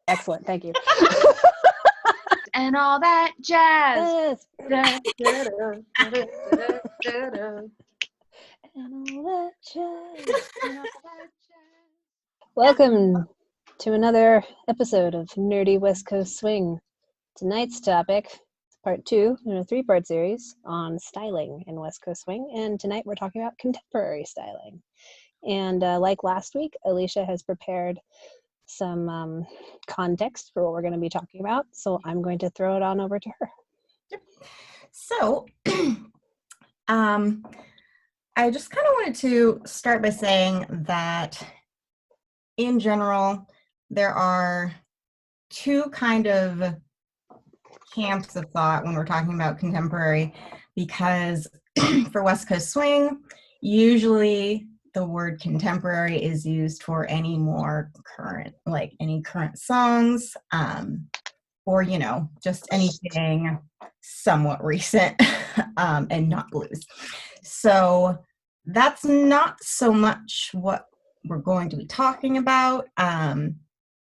Excellent, thank you. And all that jazz. Yes. And all that jazz. Welcome to another episode of Nerdy West Coast Swing. Tonight's topic is part 2 in a 3-part series on styling in West Coast Swing, and tonight we're talking about contemporary styling. And like last week, Alicia has prepared some context for what we're going to be talking about, so I'm going to throw it on over to her. So, I just kind of wanted to start by saying that in general, there are two kind of camps of thought when we're talking about contemporary, because for West Coast Swing, usually the word contemporary is used for any more current, like any current songs, or, you know, just anything somewhat recent and not blues. So that's not so much what we're going to be talking about.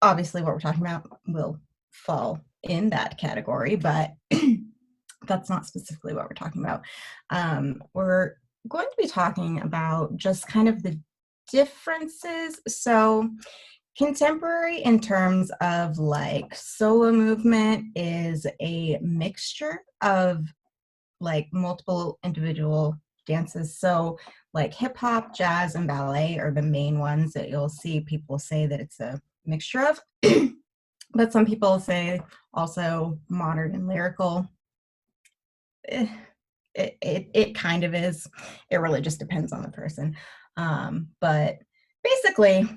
Obviously, what we're talking about will fall in that category, but that's not specifically what we're talking about. We're going to be talking about just kind of the differences. So contemporary in terms of like solo movement is a mixture of like multiple individual dances. So like hip hop, jazz, and ballet are the main ones that you'll see people say that it's a mixture of. But some people say also modern and lyrical. It kind of is. It really just depends on the person. But basically,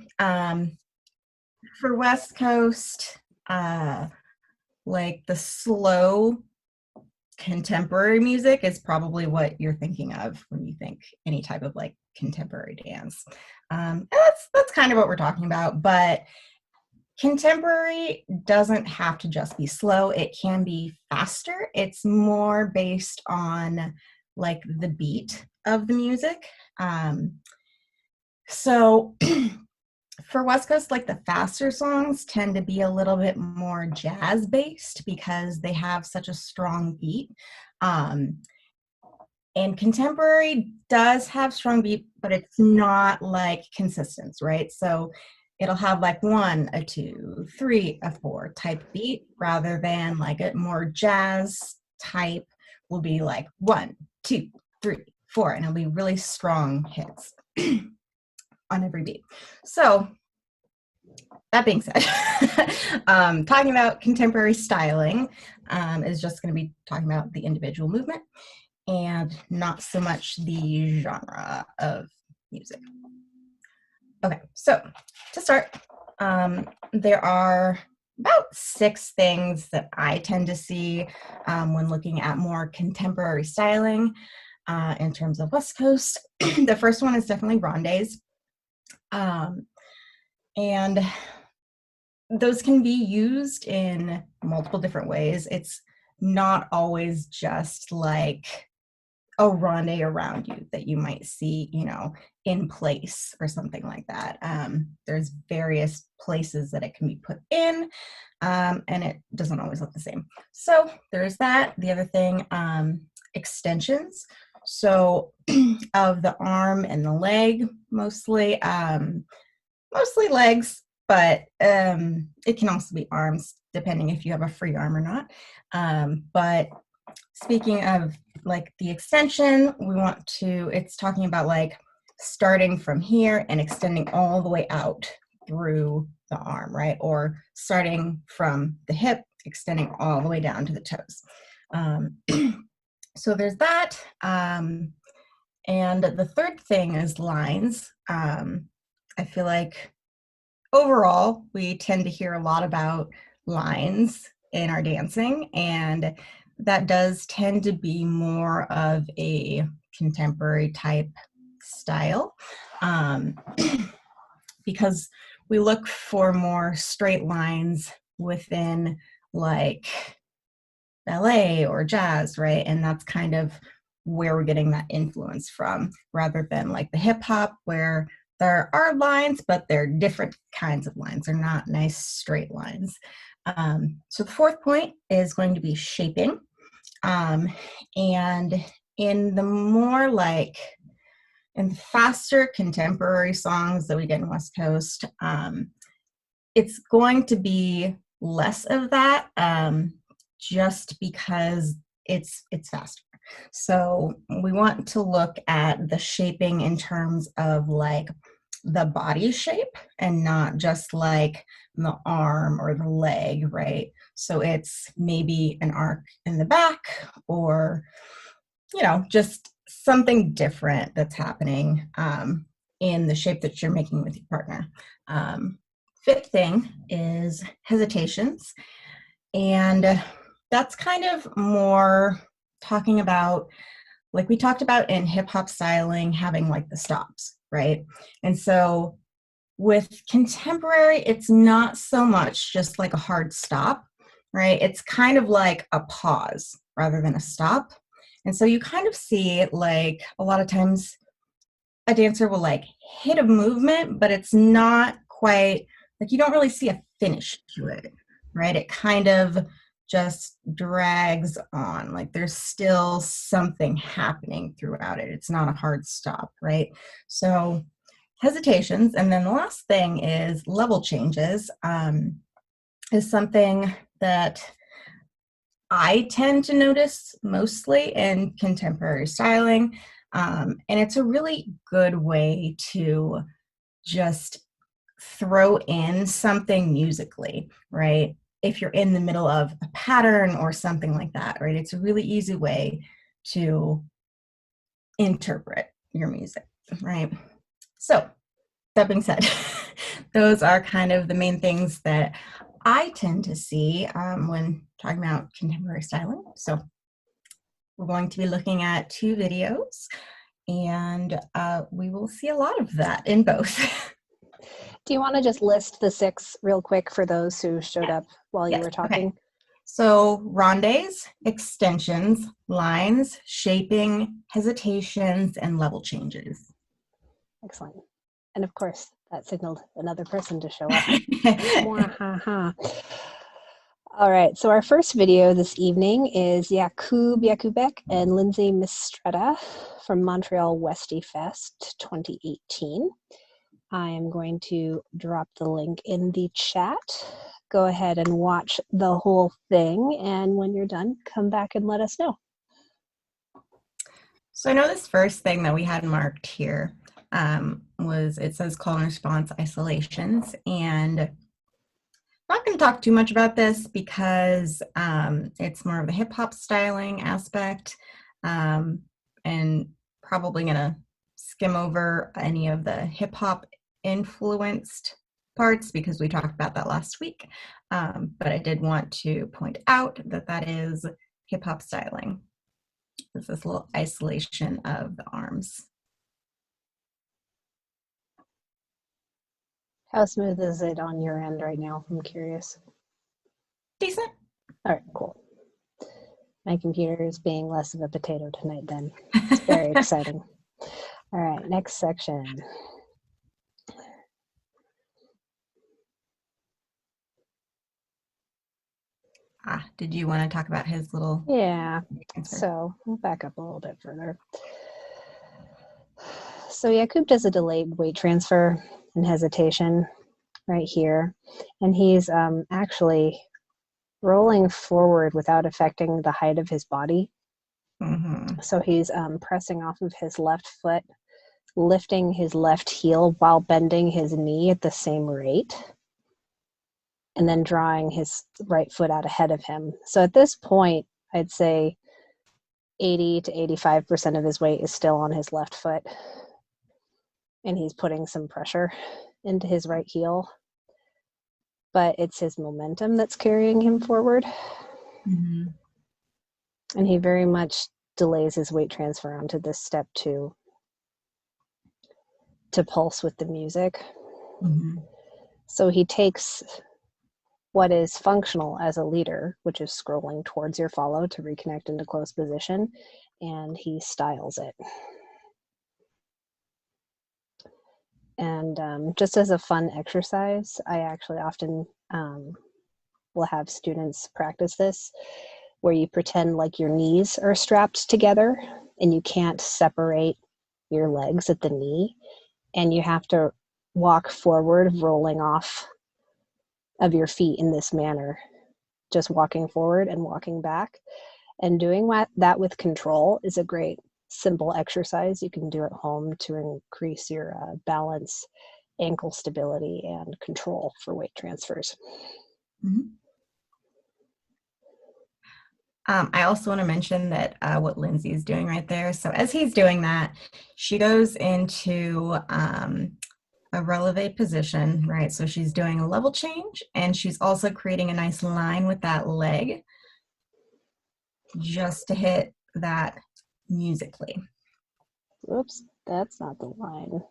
for West Coast, like the slow contemporary music is probably what you're thinking of when you think any type of like contemporary dance. And that's kind of what we're talking about. But contemporary doesn't have to just be slow. It can be faster. It's more based on like the beat of the music. So for West Coast, like the faster songs tend to be a little bit more jazz based because they have such a strong beat. And contemporary does have strong beat, but it's not like consistent, right? So it'll have like 1, a 2, 3, a 4 type beat rather than like a more jazz type will be like 1, 2, 3, 4, and it'll be really strong hits on every beat. So that being said, talking about contemporary styling is just going to be talking about the individual movement and not so much the genre of music. Okay, so to start, there are about 6 things that I tend to see when looking at more contemporary styling in terms of West Coast. The first one is definitely rondes. And those can be used in multiple different ways. It's not always just like a ronde around you that you might see, you know, in place or something like that. There's various places that it can be put in, and it doesn't always look the same. So there's that. The other thing, extensions. So of the arm and the leg, mostly legs, but it can also be arms, depending if you have a free arm or not. But speaking of like the extension, it's talking about like starting from here and extending all the way out through the arm, right? Or starting from the hip, extending all the way down to the toes. So there's that. And the third thing is lines. I feel like overall, we tend to hear a lot about lines in our dancing, and that does tend to be more of a contemporary type style because we look for more straight lines within like ballet or jazz, right? And that's kind of where we're getting that influence from, rather than like the hip hop where there are lines, but they're different kinds of lines. They're not nice straight lines. So the fourth point is going to be shaping. And in the more like, in faster contemporary songs that we get in West Coast, it's going to be less of that, just because it's faster. So we want to look at the shaping in terms of like the body shape and not just like the arm or the leg, right? So it's maybe an arc in the back, or, you know, just something different that's happening in the shape that you're making with your partner. Fifth thing is hesitations. And that's kind of more talking about, like we talked about in hip hop styling, having like the stops, right? And so with contemporary, it's not so much just like a hard stop, right? It's kind of like a pause rather than a stop. And so you kind of see like a lot of times a dancer will like hit a movement, but it's not quite like, you don't really see a finish to it, right? It kind of just drags on, like there's still something happening throughout it. It's not a hard stop, right? So hesitations. And then the last thing is level changes, is something that I tend to notice mostly in contemporary styling. And it's a really good way to just throw in something musically, right? If you're in the middle of a pattern or something like that, right? It's a really easy way to interpret your music, right? So that being said, those are kind of the main things that I tend to see when talking about contemporary styling. So we're going to be looking at 2 videos, and we will see a lot of that in both. Do you want to just list the 6 real quick for those who showed up while you were talking? Okay. So rondes, extensions, lines, shaping, hesitations, and level changes. Excellent. And of course, that signaled another person to show up. All right, so our first video this evening is Jakoubek and Lindsay Mistretta from Montreal Westie Fest 2018. I am going to drop the link in the chat. Go ahead and watch the whole thing, and when you're done, come back and let us know. So I know this first thing that we had marked here was, it says call and response isolations, and I'm not going to talk too much about this because it's more of the hip hop styling aspect, and probably going to skim over any of the hip hop influenced parts because we talked about that last week. But I did want to point out that that is hip hop styling. It's this little isolation of the arms. How smooth is it on your end right now? I'm curious. Decent. All right, cool. My computer is being less of a potato tonight then. It's very exciting. All right, next section. Did you want to talk about his little... Yeah, transfer? So we'll back up a little bit further. So Jakub does a delayed weight transfer and hesitation right here. And he's actually rolling forward without affecting the height of his body. Mm-hmm. So he's pressing off of his left foot, lifting his left heel while bending his knee at the same rate, and then drawing his right foot out ahead of him. So at this point, I'd say 80 to 85% of his weight is still on his left foot, and he's putting some pressure into his right heel, but it's his momentum that's carrying him forward. Mm-hmm. And he very much delays his weight transfer onto this step 2 to pulse with the music. Mm-hmm. So he takes what is functional as a leader, which is scrolling towards your follow to reconnect into close position, and he styles it. And just as a fun exercise, I actually often will have students practice this, where you pretend like your knees are strapped together and you can't separate your legs at the knee, and you have to walk forward, rolling off of your feet in this manner, just walking forward and walking back. And doing that with control is a great simple exercise you can do at home to increase your balance, ankle stability, and control for weight transfers. Mm-hmm. I also want to mention that what Lindsay is doing right there. So as he's doing that, she goes into a releve position, right? So she's doing a level change, and she's also creating a nice line with that leg just to hit that musically. Oops, that's not the line.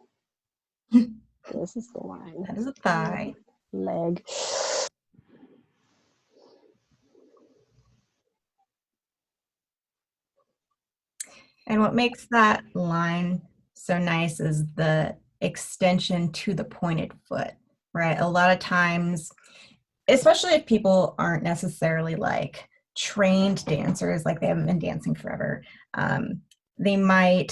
This is the line. That is a thigh. Leg. And what makes that line so nice is the extension to the pointed foot, right? A lot of times, especially if people aren't necessarily like trained dancers, like they haven't been dancing forever, they might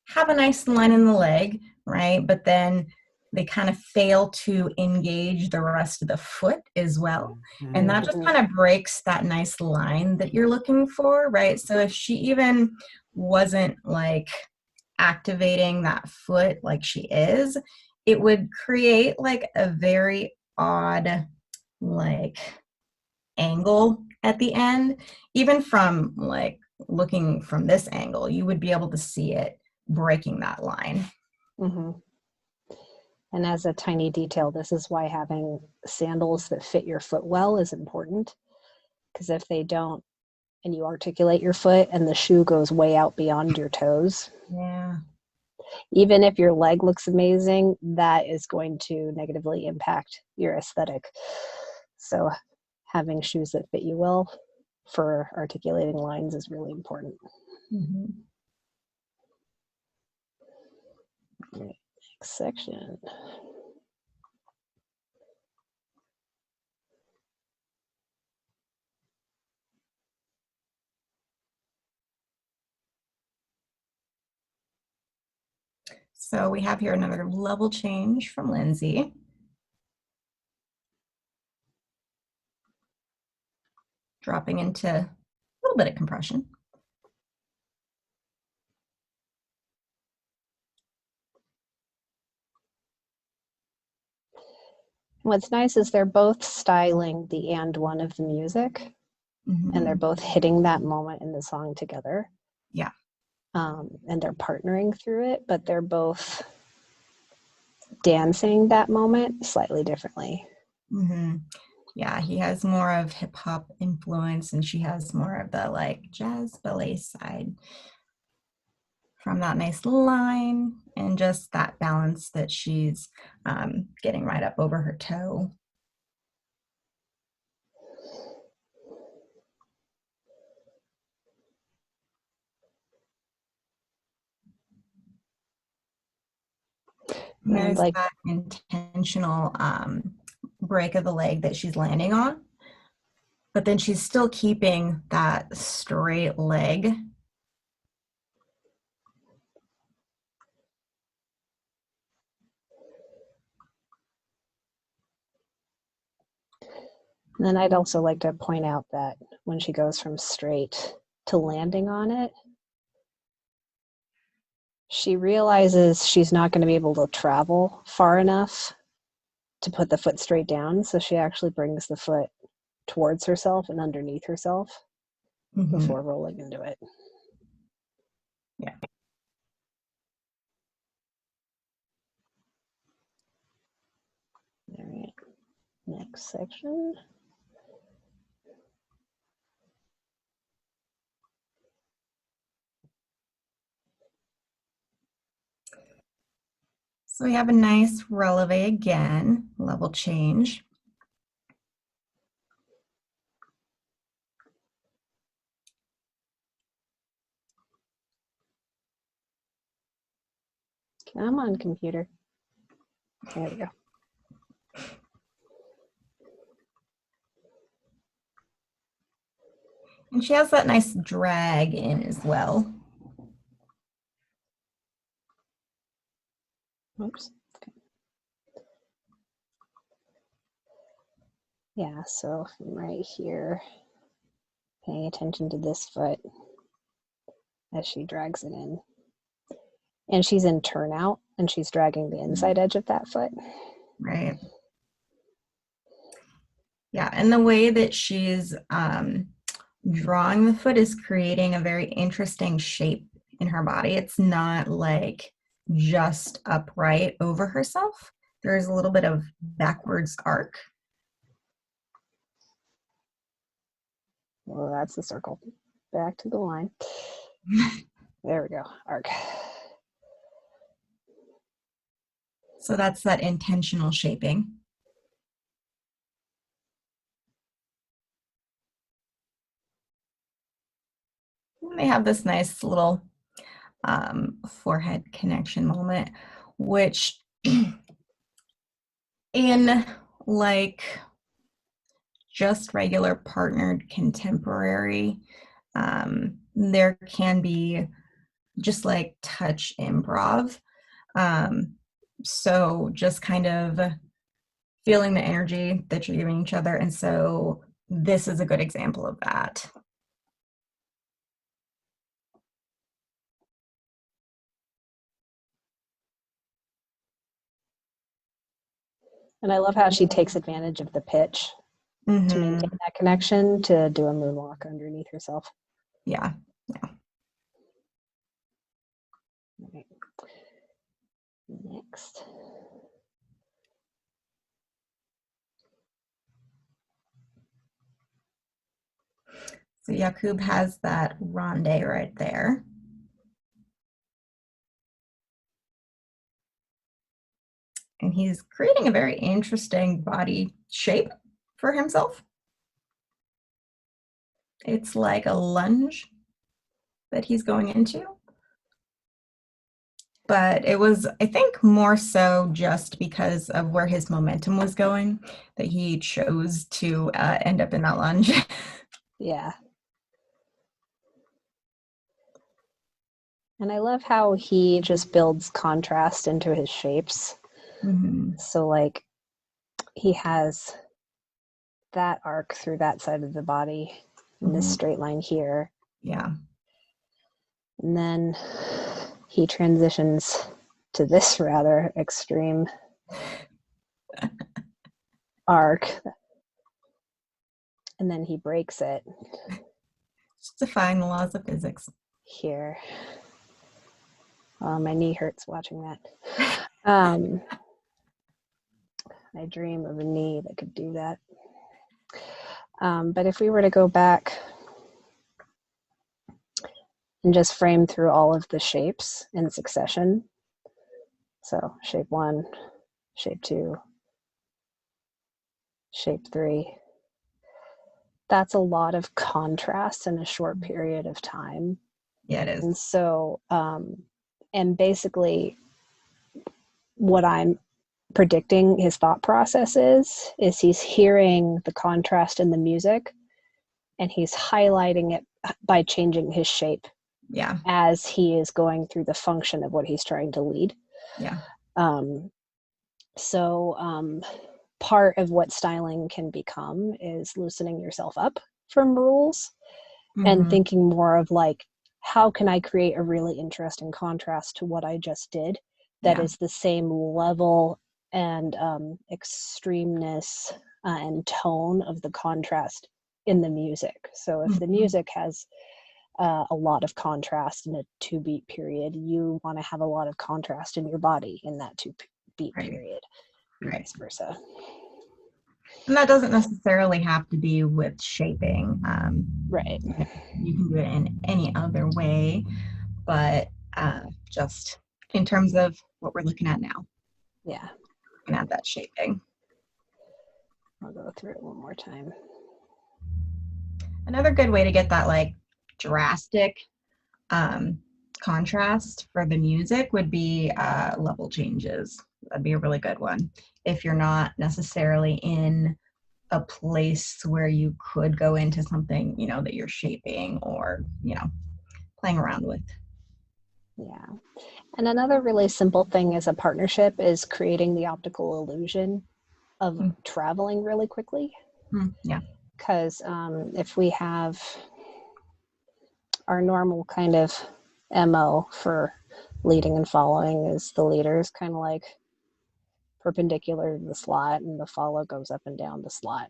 have a nice line in the leg, right? But then they kind of fail to engage the rest of the foot as well. And that just kind of breaks that nice line that you're looking for, right? So if she even wasn't like activating that foot like she is, it would create like a very odd like angle at the end. Even from like looking from this angle, you would be able to see it breaking that line. Mm-hmm. And as a tiny detail, this is why having sandals that fit your foot well is important, because if they don't, and you articulate your foot and the shoe goes way out beyond your toes, yeah, even if your leg looks amazing, that is going to negatively impact your aesthetic. So having shoes that fit you well for articulating lines is really important. mm-hmm. Right, next section. So we have here another level change from Lindsay. Dropping into a little bit of compression. What's nice is they're both styling the and one of the music, and they're both hitting that moment in the song together. Yeah. And they're partnering through it, but they're both dancing that moment slightly differently. Mm-hmm. Yeah, he has more of hip hop influence, and she has more of the like jazz ballet side from that nice line and just that balance that she's getting right up over her toe. There's like that intentional break of the leg that she's landing on, but then she's still keeping that straight leg. And then I'd also like to point out that when she goes from straight to landing on it, she realizes she's not going to be able to travel far enough to put the foot straight down. So she actually brings the foot towards herself and underneath herself before rolling into it. Yeah. All right, next section. So we have a nice releve again, level change. Come on, computer. There we go. And she has that nice drag in as well. Oops. Okay. Yeah, so I'm right here, paying attention to this foot as she drags it in. And she's in turnout, and she's dragging the inside edge of that foot. Right. Yeah, and the way that she's drawing the foot is creating a very interesting shape in her body. It's not like just upright over herself. There's a little bit of backwards arc. Well, that's the circle. Back to the line. There we go. Arc. So that's that intentional shaping. And they have this nice little forehead connection moment, which in like just regular partnered contemporary, there can be just like touch improv. So just kind of feeling the energy that you're giving each other. And so this is a good example of that. And I love how she takes advantage of the pitch to maintain that connection to do a moonwalk underneath herself. Yeah. Yeah. All right. Next. So Jakub has that ronde right there. And he's creating a very interesting body shape for himself. It's like a lunge that he's going into. But it was, I think, more so just because of where his momentum was going that he chose to end up in that lunge. Yeah. And I love how he just builds contrast into his shapes. So like he has that arc through that side of the body and this straight line here. Yeah. And then he transitions to this rather extreme arc. And then he breaks it. Just defying the laws of physics. Here. My knee hurts watching that. I dream of a knee that could do that. But if we were to go back and just frame through all of the shapes in succession. So shape 1, shape 2, shape 3. That's a lot of contrast in a short period of time. Yeah, it is. And so, and basically what I'm predicting his thought process is he's hearing the contrast in the music and he's highlighting it by changing his shape. Yeah. As he is going through the function of what he's trying to lead. Yeah. Part of what styling can become is loosening yourself up from rules and thinking more of like, how can I create a really interesting contrast to what I just did that is the same level and extremeness and tone of the contrast in the music. So if the music has a lot of contrast in a 2-beat period, you want to have a lot of contrast in your body in that 2-beat period, and vice versa. And that doesn't necessarily have to be with shaping. Right. You can do it in any other way, but just in terms of what we're looking at now. Yeah. And add that shaping. I'll go through it one more time. Another good way to get that like drastic contrast for the music would be level changes. That'd be a really good one. If you're not necessarily in a place where you could go into something, that you're shaping or, playing around with. Yeah. And another really simple thing as a partnership is creating the optical illusion of traveling really quickly. Yeah. Because if we have our normal kind of MO for leading and following is the leader is kind of like perpendicular to the slot and the follow goes up and down the slot.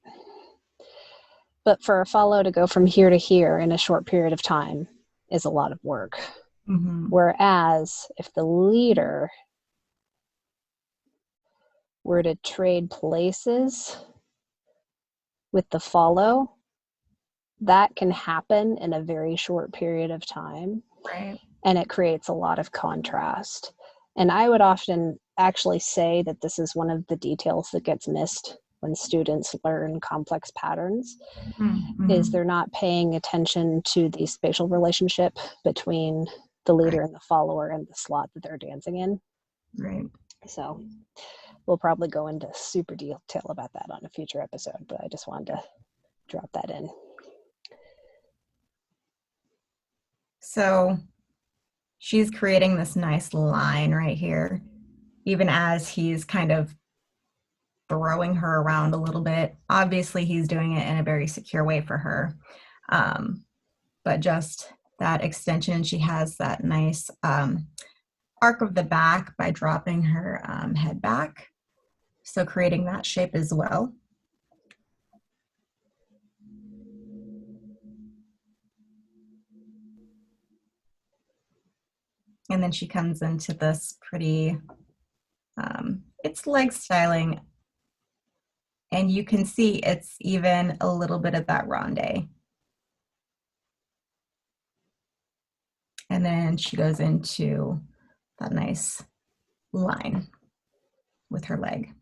But for a follow to go from here to here in a short period of time is a lot of work. Whereas if the leader were to trade places with the follow, that can happen in a very short period of time. Right. And it creates a lot of contrast. And I would often actually say that this is one of the details that gets missed when students learn complex patterns, is they're not paying attention to the spatial relationship between the leader and the follower and the slot that they're dancing in. Right. So we'll probably go into super detail about that on a future episode, but I just wanted to drop that in. So she's creating this nice line right here, even as he's kind of throwing her around a little bit. Obviously, he's doing it in a very secure way for her. But just that extension, she has that nice arc of the back by dropping her head back. So creating that shape as well. And then she comes into this pretty, it's leg styling. And you can see it's even a little bit of that ronde. And then she goes into that nice line with her leg.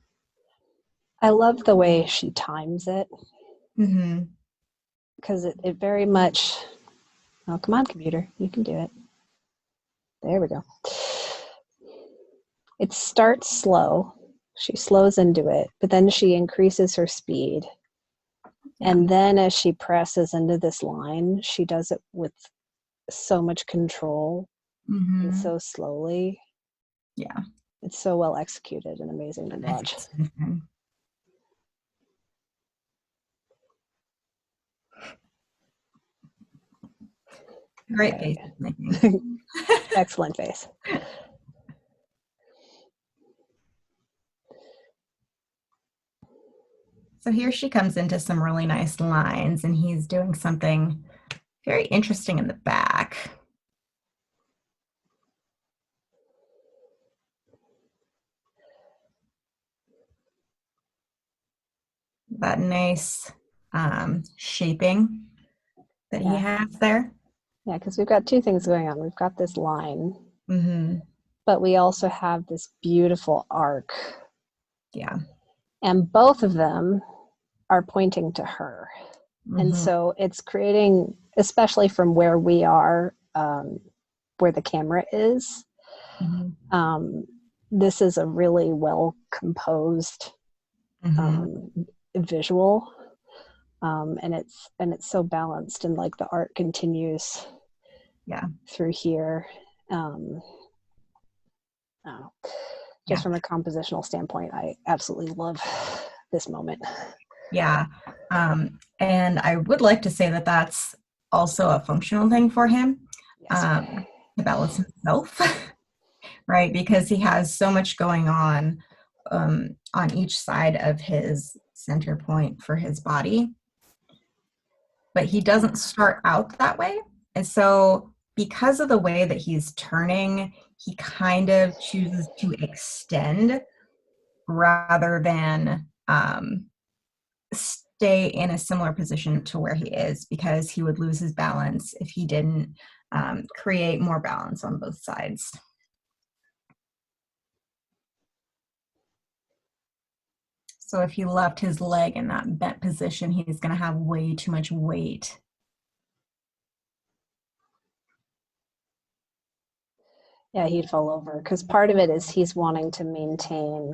I love the way she times it. Because it very much, oh, come on, computer, you can do it. There we go. It starts slow. She slows into it, but then she increases her speed. Yeah. And then as she presses into this line, she does it with so much control and so slowly. Yeah. It's so well executed and amazing to watch. Great face. Excellent face. So here she comes into some really nice lines, and he's doing something very interesting in the back. That nice shaping that he has there. Yeah, because we've got two things going on. We've got this line, but we also have this beautiful arc. Yeah. And both of them are pointing to her. And so it's creating, especially from where we are, where the camera is, this is a really well composed visual. And it's so balanced, and like the art continues through here. Just from a compositional standpoint, I absolutely love this moment. Yeah. And I would like to say that that's also a functional thing for him, to balance himself, right? Because he has so much going on each side of his center point for his body. But he doesn't start out that way. And so because of the way that he's turning, he kind of chooses to extend rather than stay in a similar position to where he is, because he would lose his balance if he didn't create more balance on both sides. So if he left his leg in that bent position, he's going to have way too much weight. Yeah, he'd fall over because part of it is he's wanting to maintain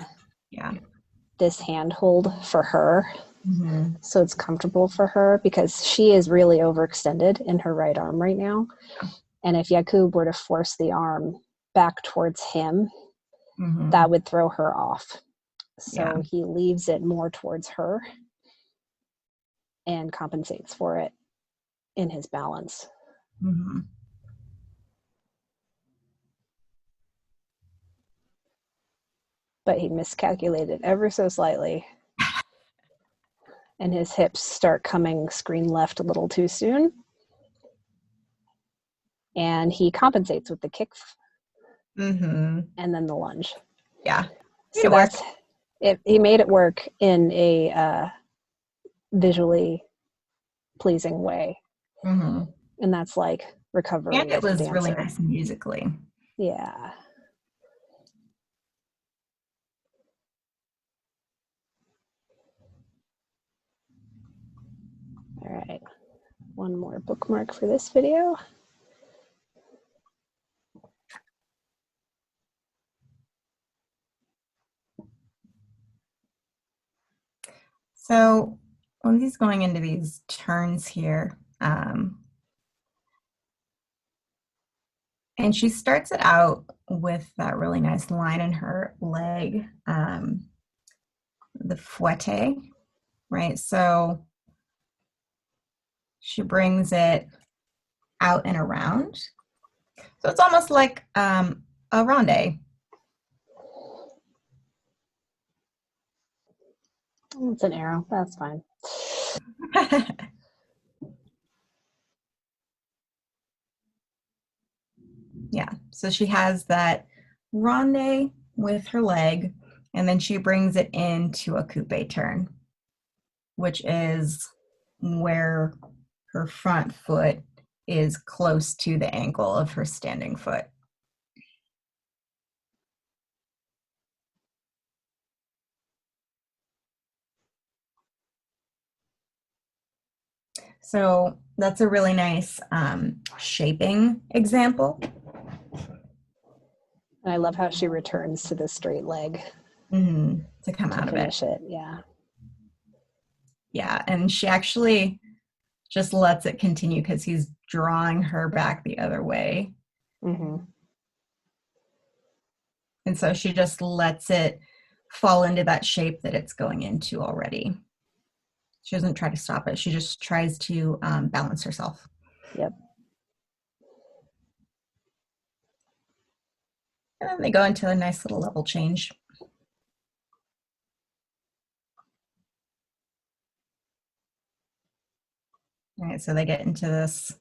this handhold for her. Mm-hmm. So it's comfortable for her because she is really overextended in her right arm right now. And if Jakub were to force the arm back towards him, that would throw her off. So he leaves it more towards her and compensates for it in his balance. Mm-hmm. But he miscalculated ever so slightly. And his hips start coming screen left a little too soon. And he compensates with the kick and then the lunge. Yeah. So that's it. He made it work in a visually pleasing way. Mm-hmm. And that's like recovery. And it was dancer. really nice musically. Yeah. All right. One more bookmark for this video. So when he's going into these turns here, and she starts it out with that really nice line in her leg, the fouette, right? So she brings it out and around. So it's almost like a ronde. It's an arrow. That's fine. Yeah, so she has that ronde with her leg, and then she brings it into a coupe turn, which is where her front foot is close to the ankle of her standing foot. So that's a really nice shaping example. And I love how she returns to the straight leg to come out of it. Finish it, yeah. Yeah, and she actually just lets it continue because he's drawing her back the other way. And so she just lets it fall into that shape that it's going into already. She doesn't try to stop it. She just tries to balance herself. Yep. And then they go into a nice little level change. All right, so they get into this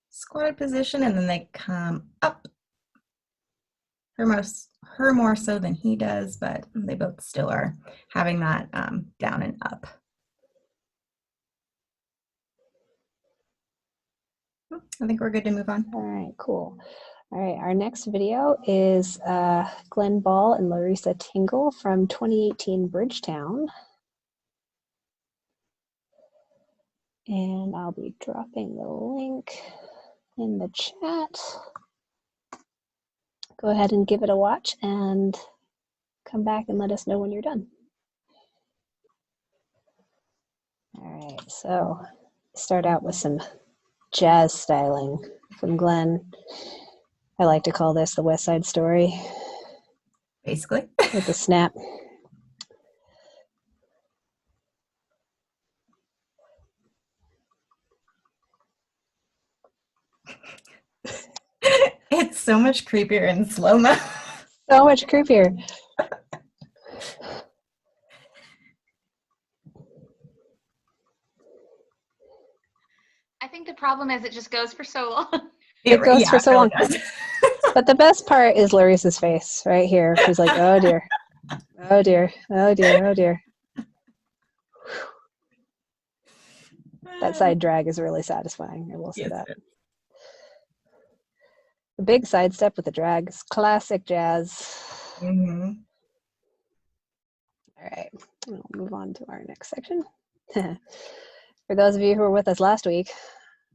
squatted position and then they come up. Her more so than he does, but they both still are having that down and up. I think we're good to move on. All right, cool. All right, our next video is Glenn Ball and Larisa Tngle from 2018 Bridgetown. And I'll be dropping the link in the chat. Go ahead and give it a watch and come back and let us know when you're done. All right, so start out with some jazz styling from Glenn. I like to call this the West Side Story. Basically. With the snap. It's so much creepier in slow-mo. So much creepier. I think the problem is it just goes for so long. It goes for so long. But the best part is Larisa's face right here. She's like, oh dear. Oh dear. Oh dear. Oh dear. That side drag is really satisfying. I will say that. The big side step with the drag is classic jazz. All right. We'll move on to our next section. For those of you who were with us last week,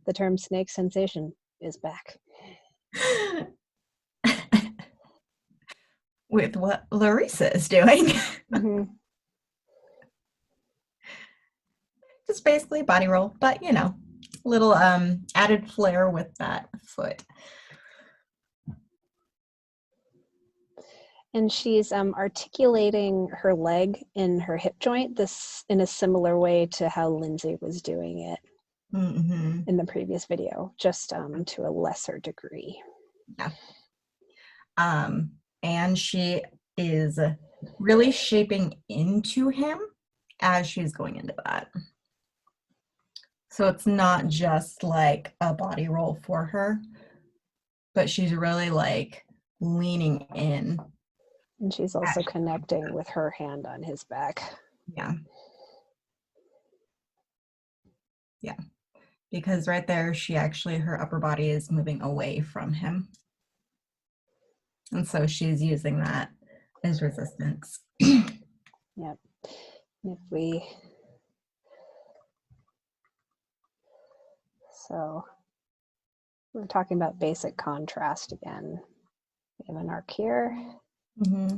the term snake sensation is back. with what Larisa is doing. Mhm. Just basically a body roll, but you know, little added flair with that foot. And she's articulating her leg in her hip joint, this in a similar way to how Lindsay was doing it in the previous video, just to a lesser degree. Yeah. And she is really shaping into him as she's going into that. So it's not just like a body roll for her, but she's really like leaning in. And she's also connecting with her hand on his back. Yeah. Yeah. Because right there, her upper body is moving away from him. And so she's using that as resistance. Yep. If we... So we're talking about basic contrast again. We have an arc here. Mm-hmm.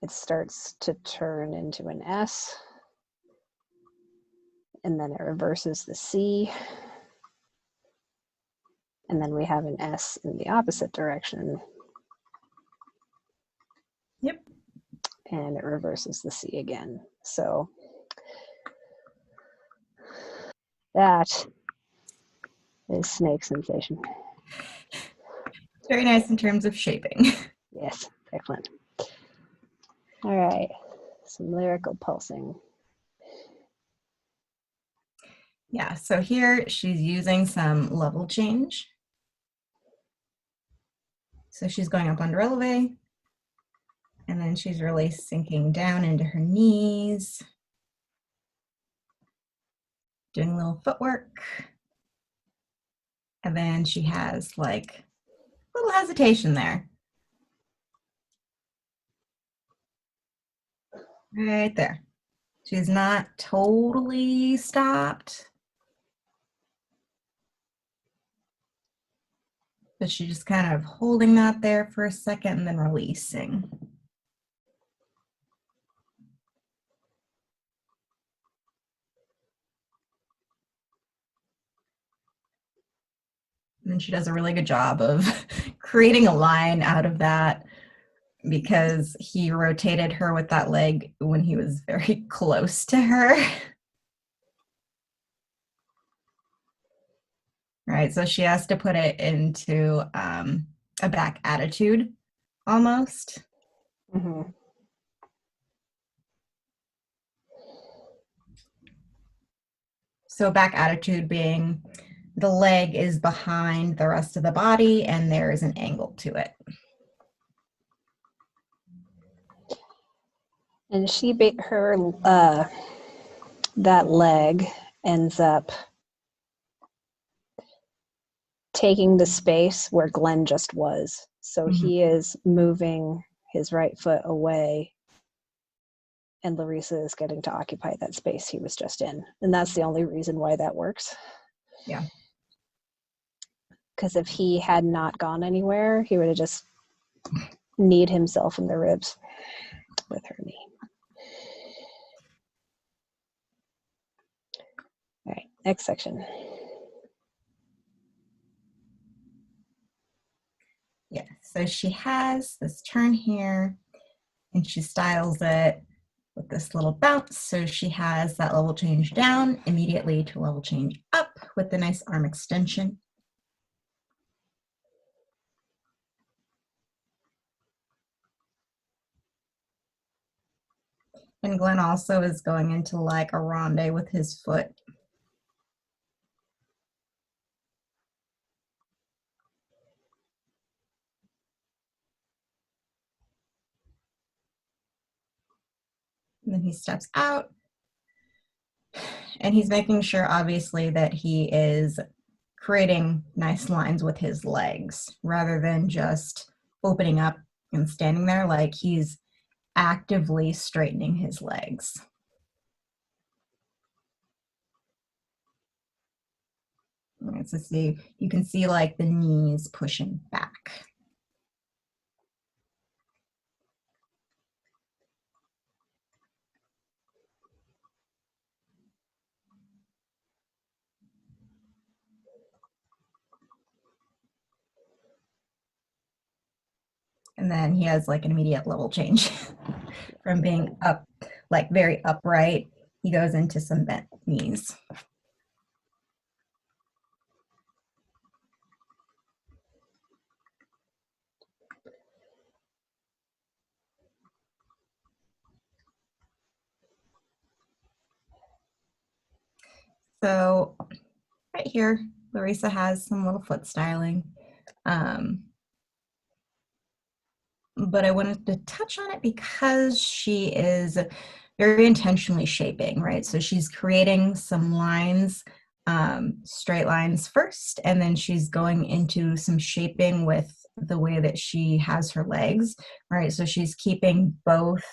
It starts to turn into an S, and then it reverses the C, and then we have an S in the opposite direction. Yep. And it reverses the C again. So that is snake sensation. Very nice in terms of shaping. Yes, excellent. All right, some lyrical pulsing. Yeah, so here she's using some level change. So she's going up under elevate, and then she's really sinking down into her knees, doing a little footwork. And then she has like a little hesitation there. Right there. She's not totally stopped, but she's just kind of holding that there for a second and then releasing. And she does a really good job of creating a line out of that because he rotated her with that leg when he was very close to her. Right, so she has to put it into a back attitude almost. Mm-hmm. So back attitude being the leg is behind the rest of the body and there is an angle to it. And she that leg ends up taking the space where Glenn just was. So he is moving his right foot away, and Larisa is getting to occupy that space he was just in. And that's the only reason why that works. Yeah. Because if he had not gone anywhere, he would have just kneed himself in the ribs with her knee. All right, next section. Yeah, so she has this turn here and she styles it with this little bounce. So she has that level change down immediately to level change up with the nice arm extension. And Glenn also is going into like a ronde with his foot. And then he steps out and he's making sure obviously that he is creating nice lines with his legs rather than just opening up and standing there. Like he's actively straightening his legs. Right, so see, you can see like the knees pushing back. And then he has like an immediate level change from being up, like very upright. He goes into some bent knees. So right here, Larisa has some little foot styling. But I wanted to touch on it because she is very intentionally shaping, right? So she's creating some lines, straight lines first, and then she's going into some shaping with the way that she has her legs, right? So she's keeping both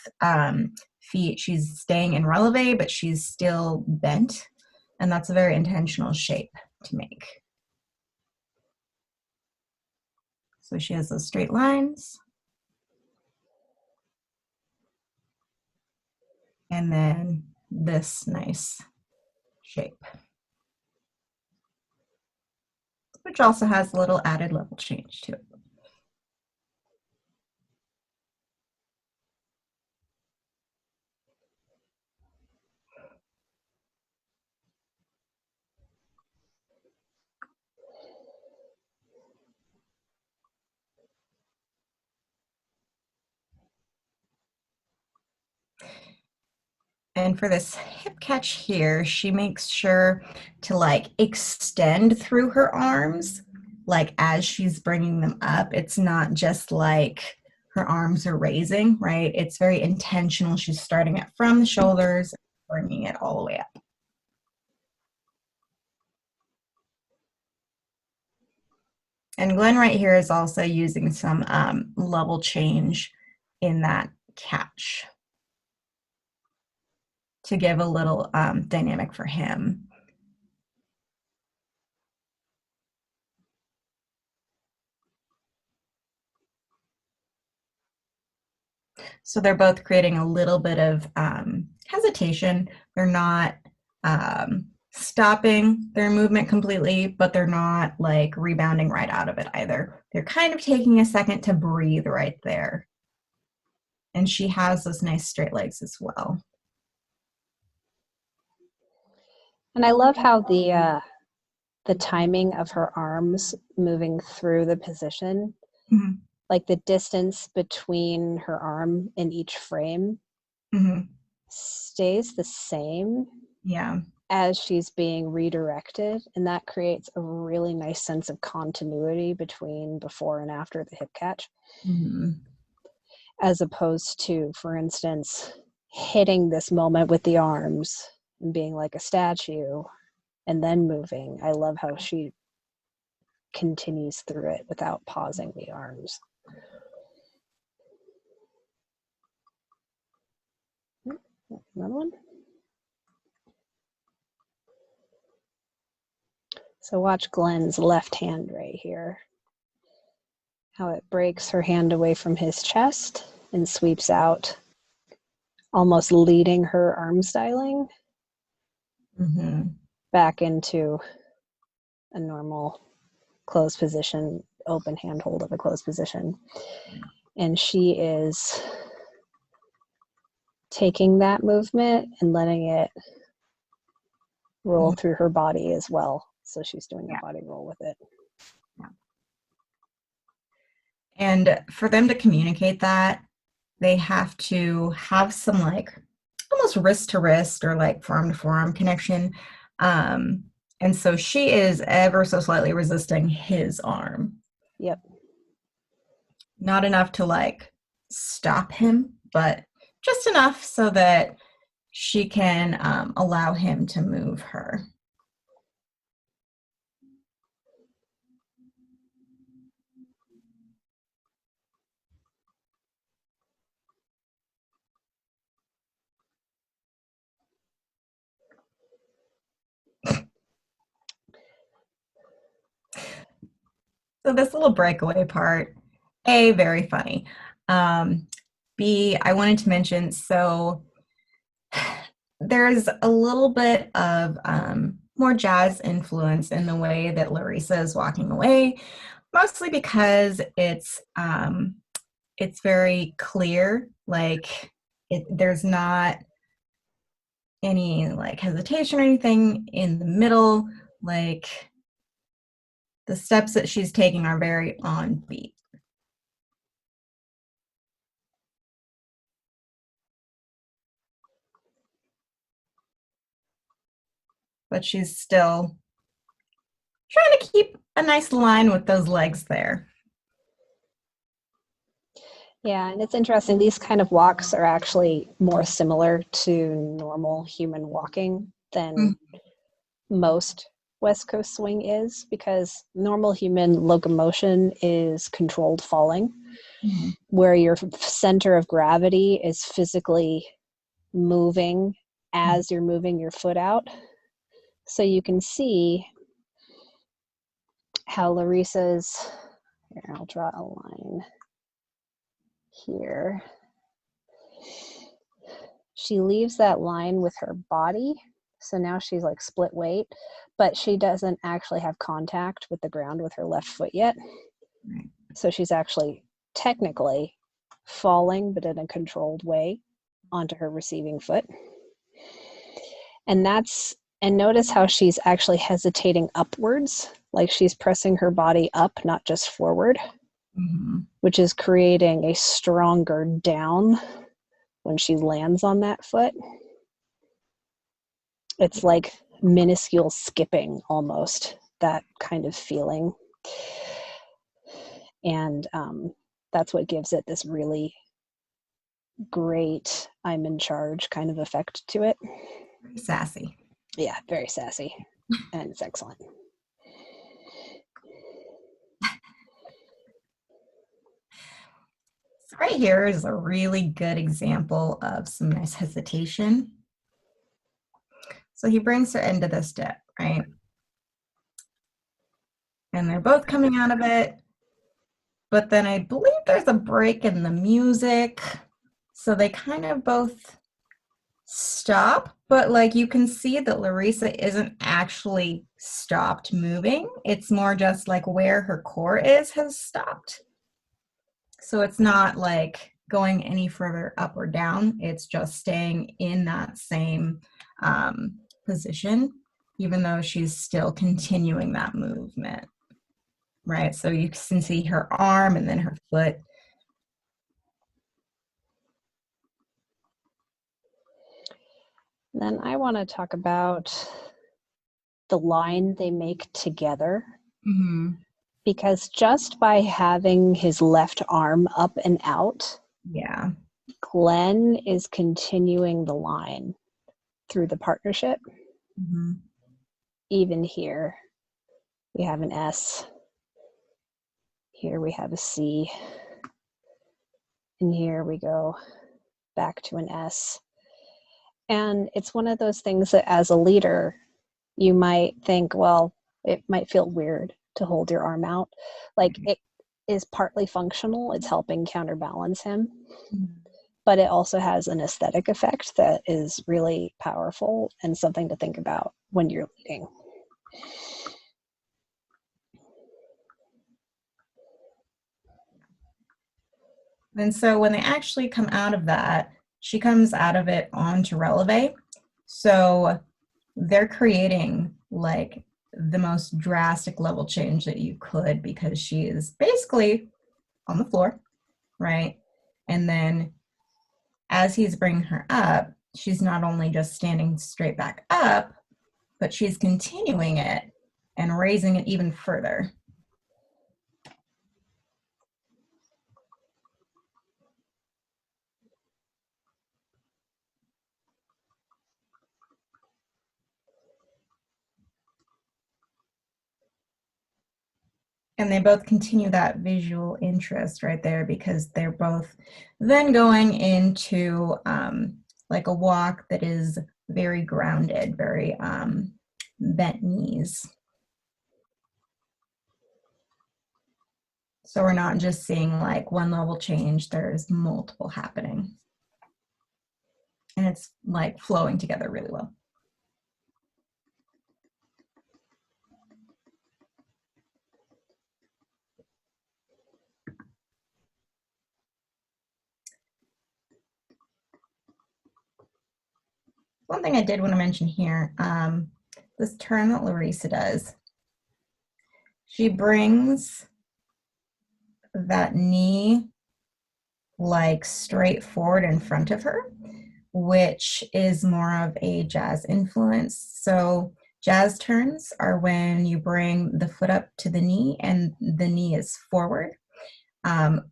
feet, she's staying in releve, but she's still bent, and that's a very intentional shape to make. So she has those straight lines. And then this nice shape, which also has a little added level change to it. And for this hip catch here, she makes sure to like extend through her arms, like as she's bringing them up. It's not just like her arms are raising, right? It's very intentional. She's starting it from the shoulders, bringing it all the way up. And Glenn right here is also using some level change in that catch to give a little dynamic for him. So they're both creating a little bit of hesitation. They're not stopping their movement completely, but they're not like rebounding right out of it either. They're kind of taking a second to breathe right there. And she has those nice straight legs as well. And I love how the timing of her arms moving through the position, Mm-hmm. like the distance between her arm in each frame Mm-hmm. stays the same. Yeah. As she's being redirected, and that creates a really nice sense of continuity between before and after the hip catch. Mm-hmm. As opposed to, for instance, hitting this moment with the arms and being like a statue and then moving. I love how she continues through it without pausing the arms. Another one. So watch Glenn's left hand right here. How it breaks her hand away from his chest and sweeps out, almost leading her arm styling back into a normal closed position, open hand hold of a closed position. And she is taking that movement and letting it roll through her body as well. So she's doing a body roll with it. Yeah. And for them to communicate that, they have to have some like almost wrist to wrist or like forearm to forearm connection. And so she is ever so slightly resisting his arm. Yep. Not enough to like stop him, but just enough so that she can allow him to move her. So this little breakaway part, A, very funny. B, I wanted to mention, so there's a little bit of more jazz influence in the way that Larisa is walking away, mostly because it's it's very clear, like there's not any like hesitation or anything in the middle. Like the steps that she's taking are very on beat. But she's still trying to keep a nice line with those legs there. Yeah, and it's interesting. These kind of walks are actually more similar to normal human walking than most West Coast swing is, because normal human locomotion is controlled falling, where your center of gravity is physically moving as you're moving your foot out. So you can see how Larisa's, here, I'll draw a line here. She leaves that line with her body. So now she's like split weight, but she doesn't actually have contact with the ground with her left foot yet. Right. So she's actually technically falling, but in a controlled way onto her receiving foot. And notice how she's actually hesitating upwards, like she's pressing her body up, not just forward, which is creating a stronger down when she lands on that foot. It's like minuscule skipping almost, that kind of feeling. And that's what gives it this really great I'm in charge kind of effect to it. Sassy. Yeah, very sassy. And it's excellent. So right here is a really good example of some nice hesitation. So he brings her into this dip, right? And they're both coming out of it. But then I believe there's a break in the music. So they kind of both stop, but like you can see that Larisa isn't actually stopped moving. It's more just like where her core is has stopped. So it's not like going any further up or down. It's just staying in that same position, even though she's still continuing that movement, right? So you can see her arm and then her foot. Then I want to talk about the line they make together. Because just by having his left arm up and out, Yeah, Glenn is continuing the line through the partnership. Even here, we have an S. Here we have a C. And here we go back to an S. And it's one of those things that as a leader, you might think, well, it might feel weird to hold your arm out. Like it is partly functional. It's helping counterbalance him. But it also has an aesthetic effect that is really powerful and something to think about when you're leading. And so when they actually come out of that, she comes out of it onto releve. So they're creating like the most drastic level change that you could, because she is basically on the floor, right? And then as he's bringing her up, she's not only just standing straight back up, but she's continuing it and raising it even further. And they both continue that visual interest right there, because they're both then going into like a walk that is very grounded, very bent knees. So we're not just seeing like one level change, there's multiple happening. And it's like flowing together really well. one thing I did want to mention here, this turn that Larisa does, she brings that knee like straight forward in front of her, which is more of a jazz influence. So jazz turns are when you bring the foot up to the knee and the knee is forward.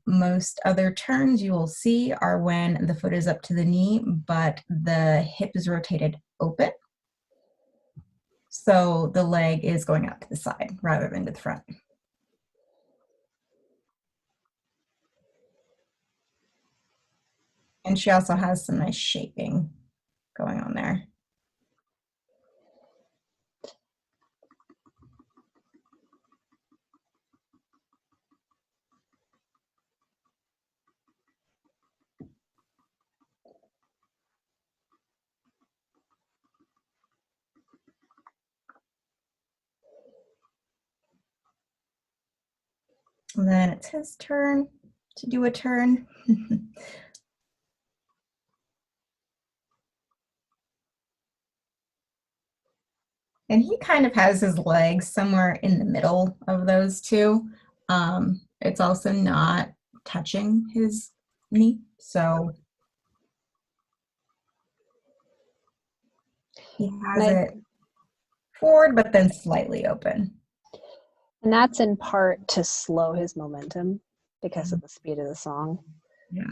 Most other turns you will see are when the foot is up to the knee, but the hip is rotated open. So the leg is going out to the side rather than to the front. And she also has some nice shaping going on there. And then it's his turn to do a turn. And he kind of has his legs somewhere in the middle of those two. It's also not touching his knee, so he has it forward, but then slightly open. And that's in part to slow his momentum because of the speed of the song. Yeah.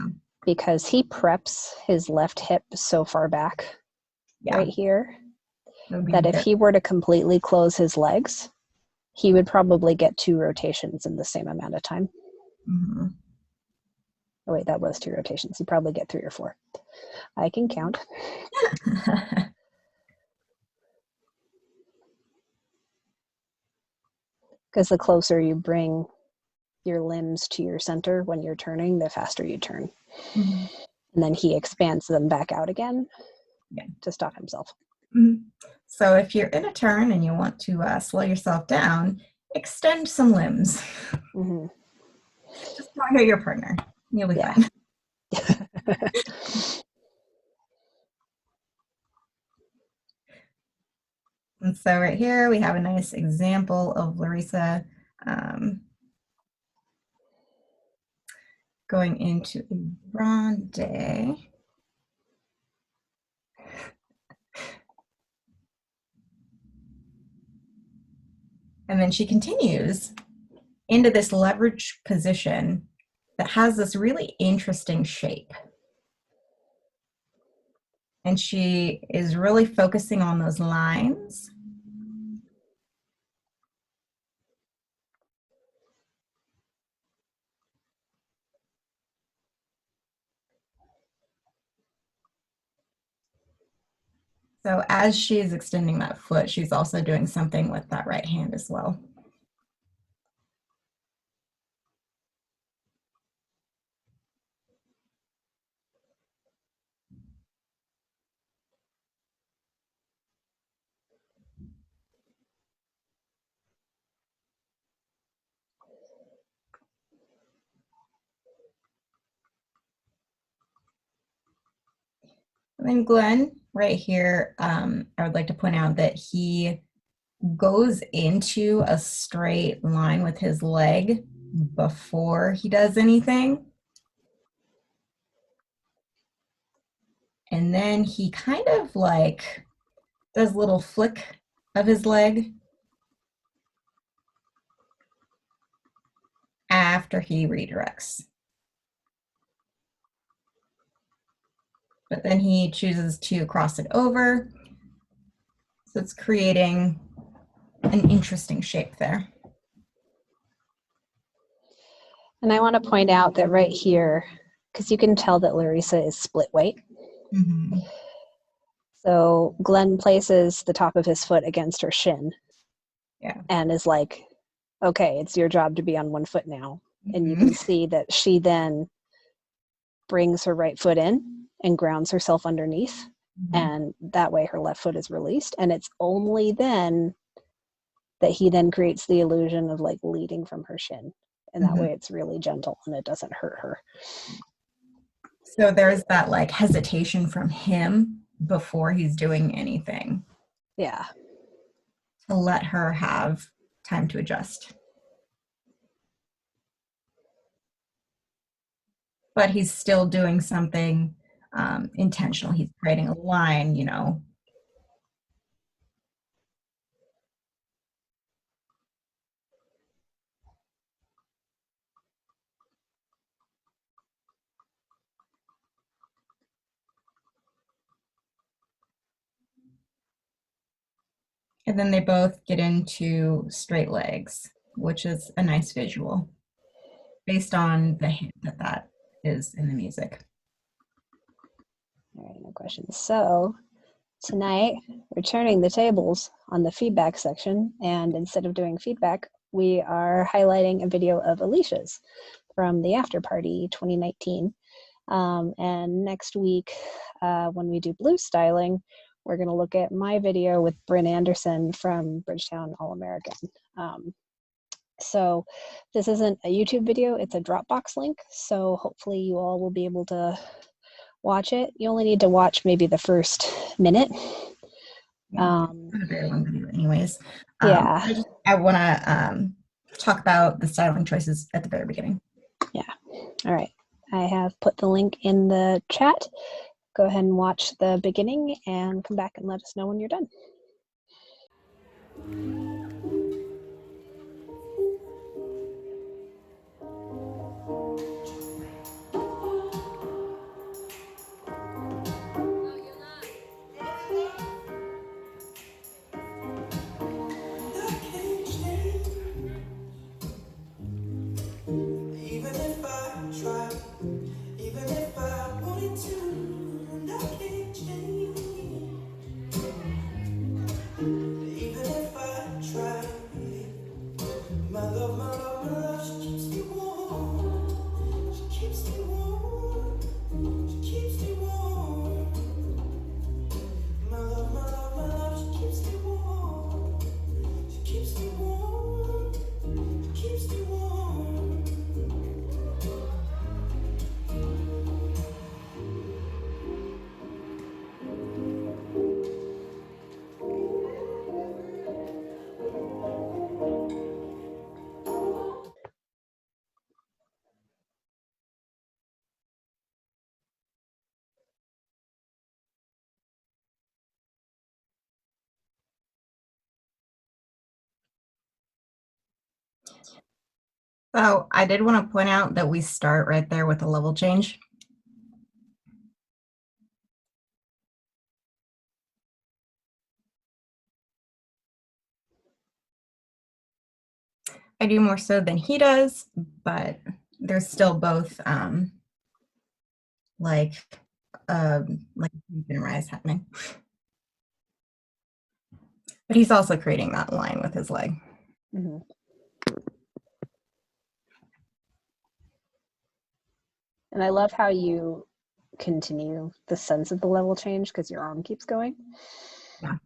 Because he preps his left hip so far back right here that if he were to completely close his legs, he would probably get 2 rotations in the same amount of time. Mm-hmm. Oh wait, that was 2 rotations. He'd probably get 3 or 4. I can count. Because the closer you bring your limbs to your center when you're turning, the faster you turn. Mm-hmm. And then he expands them back out again to stop himself. Mm-hmm. So if you're in a turn and you want to slow yourself down, extend some limbs. Mm-hmm. Just don't hurt your partner. You'll be fine. And so right here we have a nice example of Larisa going into a ronde. And then she continues into this leverage position that has this really interesting shape. And she is really focusing on those lines. So as she is extending that foot, she's also doing something with that right hand as well. And then Glenn, right here, I would like to point out that he goes into a straight line with his leg before he does anything. And then he kind of like does a little flick of his leg after he redirects. But then he chooses to cross it over. So it's creating an interesting shape there. And I want to point out that right here, because you can tell that Larisa is split weight. Mm-hmm. So Glenn places the top of his foot against her shin. Yeah. And is like, okay, it's your job to be on one foot now. Mm-hmm. And you can see that she then brings her right foot in and grounds herself underneath. Mm-hmm. And that way her left foot is released. And it's only then that he then creates the illusion of like leading from her shin. And that way it's really gentle and it doesn't hurt her. So there's that like hesitation from him before he's doing anything, Yeah. to let her have time to adjust. But he's still doing something intentional. He's creating a line, you know. And then they both get into straight legs, which is a nice visual based on the hint that that is in the music. All right, no questions. So tonight we're turning the tables on the feedback section, and instead of doing feedback, we are highlighting a video of Alicia's from the After Party 2019. And next week, when we do blue styling, we're going to look at my video with Bryn Anderson from Bridgetown All-American. So this isn't a YouTube video, it's a Dropbox link. So hopefully you all will be able to watch it. You only need to watch maybe the first minute. Yeah, it's a very long video anyways. Yeah. I want to talk about the styling choices at the very beginning. Yeah. All right. I have put the link in the chat. Go ahead and watch the beginning and come back and let us know when you're done. So I did want to point out that we start right there with a level change. I do more so than he does, but there's still both like and rise happening. But he's also creating that line with his leg. Mm-hmm. And I love how you continue the sense of the level change because your arm keeps going. Yeah.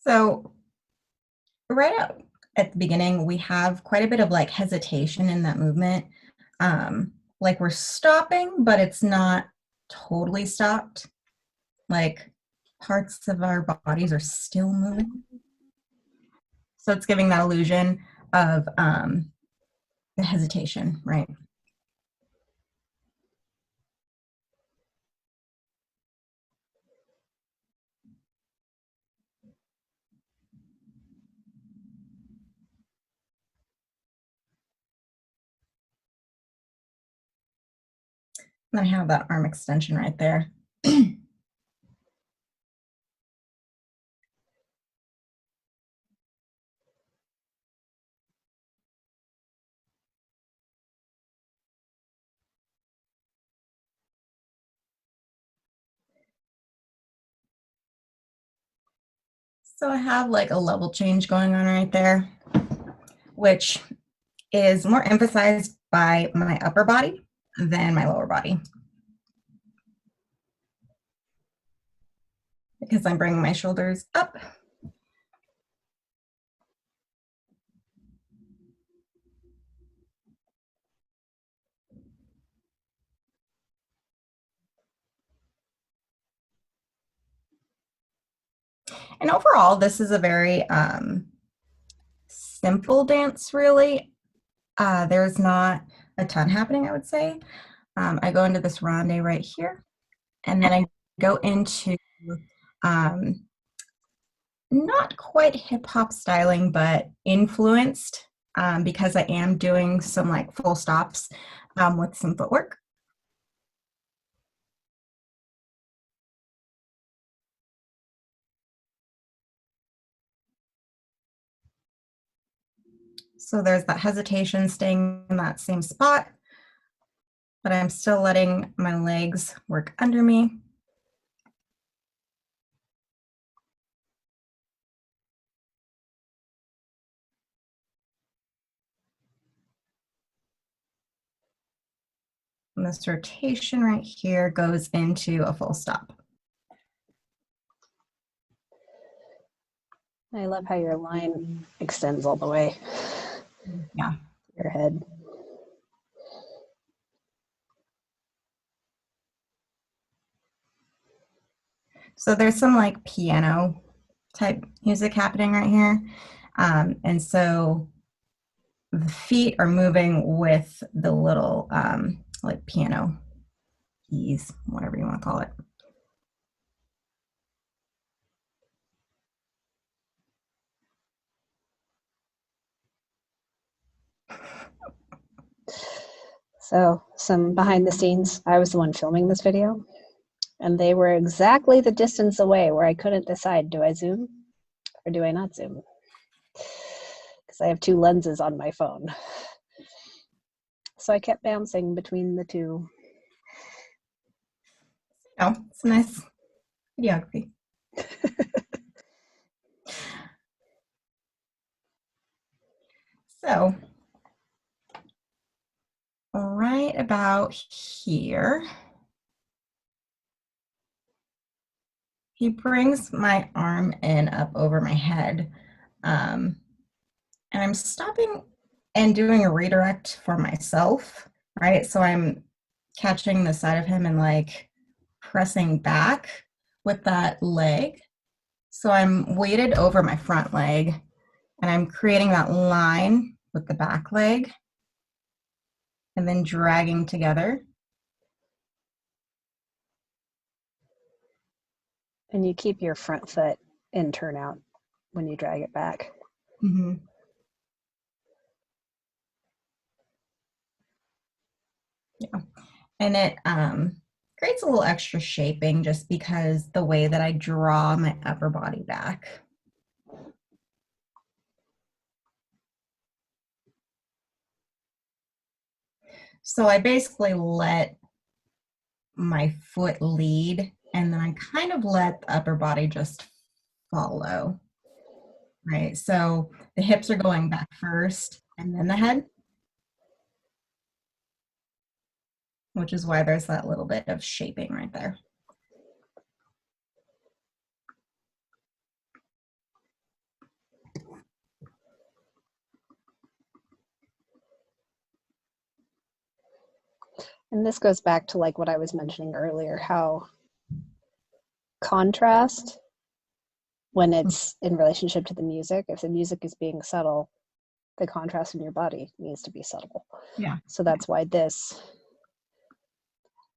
So right at the beginning, we have quite a bit of like hesitation in that movement. Like we're stopping, but it's not totally stopped. Like parts of our bodies are still moving. So it's giving that illusion of the hesitation, right? And I have that arm extension right there. So I have like a level change going on right there, which is more emphasized by my upper body than my lower body. because I'm bringing my shoulders up. And overall, this is a very simple dance, really. There's not a ton happening, I would say. I go into this ronde right here, and then I go into not quite hip hop styling, but influenced because I am doing some like full stops with some footwork. So there's that hesitation, staying in that same spot, but I'm still letting my legs work under me. And this rotation right here goes into a full stop. I love how your line extends all the way. Yeah. Your head. So there's some like piano type music happening right here. And so the feet are moving with the little like piano keys, whatever you want to call it. So some behind the scenes, I was the one filming this video, and they were exactly the distance away where I couldn't decide, do I zoom or do I not zoom? Because I have two lenses on my phone. So I kept bouncing between the two. Oh, it's a nice videography. So right about here, he brings my arm in up over my head. And I'm stopping and doing a redirect for myself, right? So I'm catching the side of him and like pressing back with that leg. So I'm weighted over my front leg and I'm creating that line with the back leg and then dragging together. And you keep your front foot in turnout when you drag it back. Mm-hmm. Yeah. And it creates a little extra shaping just because the way that I draw my upper body back. So I basically let my foot lead and then I kind of let the upper body just follow, right? So the hips are going back first and then the head, which is why there's that little bit of shaping right there. And this goes back to like what I was mentioning earlier, how contrast, when it's in relationship to the music, if the music is being subtle, the contrast in your body needs to be subtle. Yeah. So that's why this,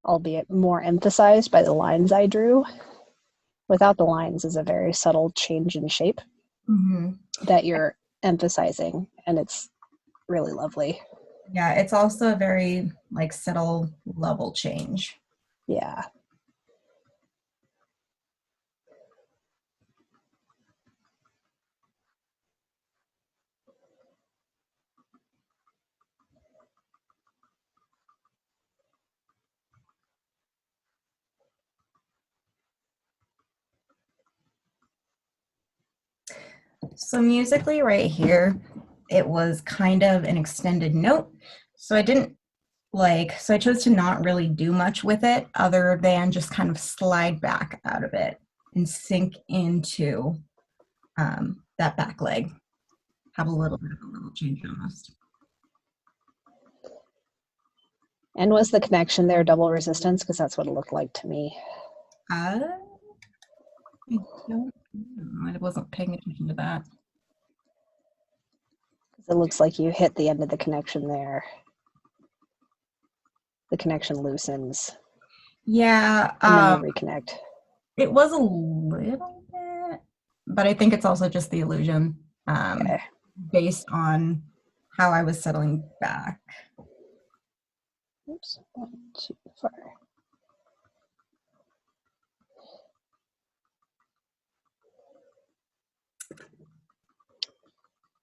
albeit more emphasized by the lines I drew, without the lines is a very subtle change in shape that you're emphasizing, and it's really lovely. Yeah, it's also a very like subtle level change. Yeah. So musically right here, it was kind of an extended note. So I didn't so I chose to not really do much with it other than just kind of slide back out of it and sink into that back leg. Have a little bit of a little change almost. And was the connection there double resistance? Because that's what it looked like to me. I don't know. I wasn't paying attention to that. It looks like you hit the end of the connection there. The connection loosens. Yeah. And then you reconnect. It was a little bit, but I think it's also just the illusion Okay. based on how I was settling back. Oops, not too far.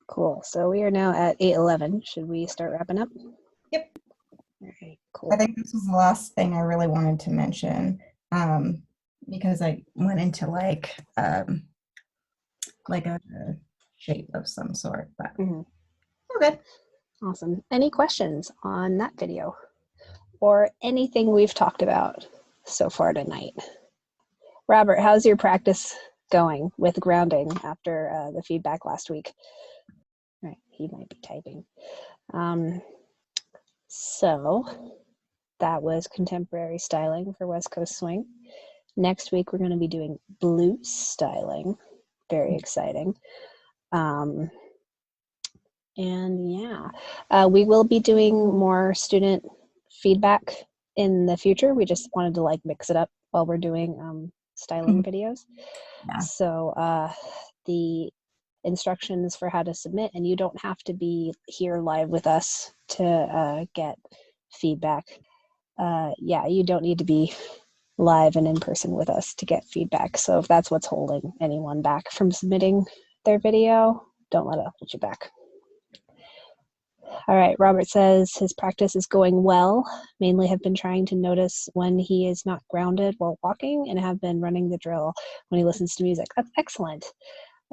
Cool. So we are now at 8:11. Should we start wrapping up? Yep. All right, cool. I think this was the last thing I really wanted to mention because I went into like a shape of some sort, but okay. Awesome. Any questions on that video or anything we've talked about so far tonight? Robert, how's your practice going with grounding after the feedback last week? All right, he might be typing. So that was contemporary styling for West Coast Swing. Next week, we're going to be doing blues styling. Very exciting. And yeah, we will be doing more student feedback in the future. We just wanted to like mix it up while we're doing styling videos. Yeah. So the instructions for how to submit, and you don't have to be here live with us to get feedback. Yeah, you don't need to be live and in person with us to get feedback. So if that's what's holding anyone back from submitting their video, don't let it hold you back. All right, Robert says his practice is going well. Mainly have been trying to notice when he is not grounded while walking and have been running the drill when he listens to music. That's excellent.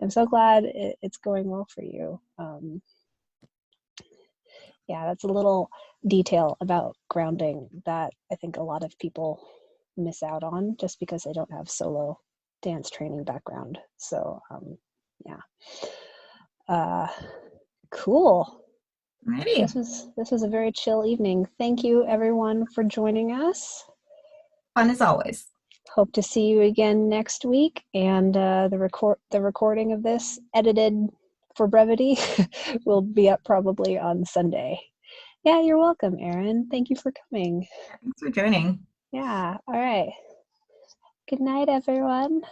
I'm so glad it's going well for you. Yeah, that's a little detail about grounding that I think a lot of people miss out on just because they don't have solo dance training background. So yeah. Cool. Alrighty. This was a very chill evening. Thank you everyone for joining us. Fun as always. Hope to see you again next week, and the recording of this, edited for brevity, will be up probably on Sunday. Yeah, you're welcome, Erin. Thank you for coming. Thanks for joining. Yeah, all right. Good night, everyone.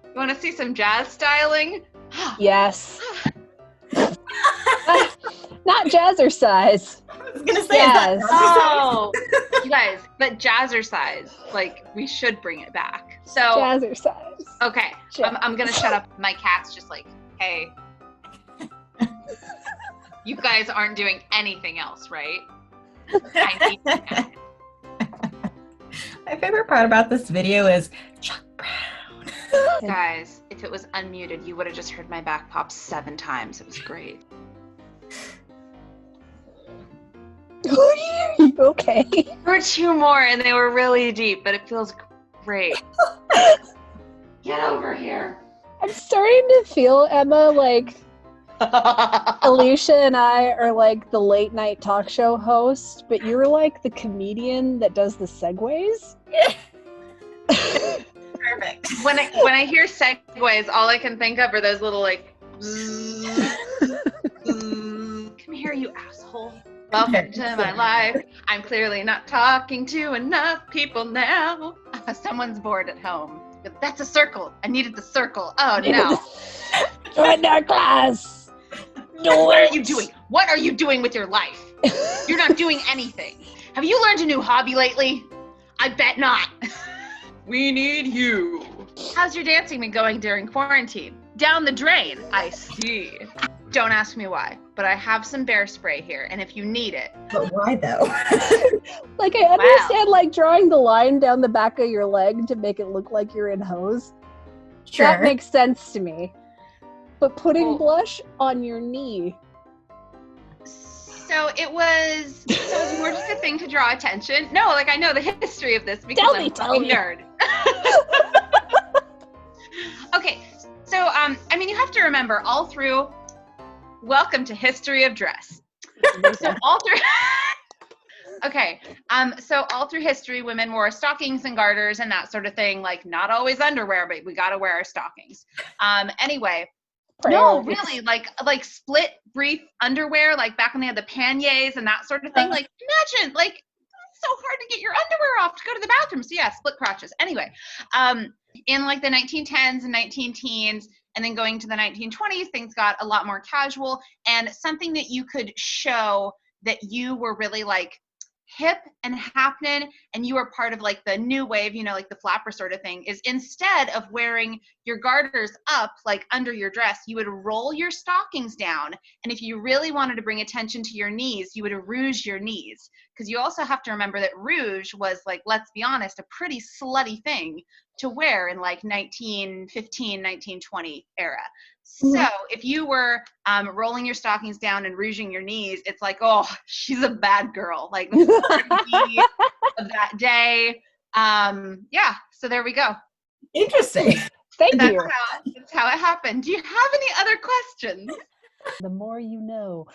You want to see some jazz styling? Yes. Not jazzercise. I was gonna say Jazz. Oh, you guys, but jazzercise, like we should bring it back. So Jazzercise. okay, I'm gonna shut up. My cat's just like, hey, you guys aren't doing anything else, right? I need to know. My favorite part about this video is Chuck Brown. Guys, if it was unmuted, you would have just heard my back pop 7 times. It was great. Are you okay? There were 2 more and they were really deep, but it feels great. Get over here. I'm starting to feel, Emma, like Alicia and I are like the late night talk show host, but you're like the comedian that does the segues. Perfect. When I hear segues, all I can think of are those little like come here, you asshole. Welcome to my life. I'm clearly not talking to enough people now. Someone's bored at home. That's a circle. I needed the circle. Oh no. Join our class. What are you doing? What are you doing with your life? You're not doing anything. Have you learned a new hobby lately? I bet not. We need you. How's your dancing been going during quarantine? Down the drain. I see. Don't ask me why, but I have some bear spray here, and if you need it. But why though? Like, I understand, like, drawing the line down the back of your leg to make it look like you're in hose. Sure. That makes sense to me. But putting Well- blush on your knee. So it was more just a thing to draw attention. No, like I know the history of this because I'm a Tell me. nerd. Okay, so you have to remember all through. Welcome to History of Dress. So all through. Okay, so all through history, women wore stockings and garters and that sort of thing. Like not always underwear, but we gotta wear our stockings. Anyway. No, really, like split brief underwear, like back when they had the panniers and that sort of thing. Like imagine, like it's so hard to get your underwear off to go to the bathroom. So yeah, split crotches. Anyway, in like the 1910s and 19-teens, and then going to the 1920s, things got a lot more casual, and something that you could show that you were really like hip and happening and you were part of like the new wave, you know, like the flapper sort of thing, is instead of wearing your garters up like under your dress, you would roll your stockings down, and if you really wanted to bring attention to your knees, you would rouge your knees, because you also have to remember that rouge was, like, let's be honest, a pretty slutty thing to wear in like 1915, 1920 era. So if you were rolling your stockings down and rouging your knees, it's like, oh, she's a bad girl. Like the party of that day. Yeah, so there we go. Interesting. Thank you. That's how it happened. Do you have any other questions? The more you know.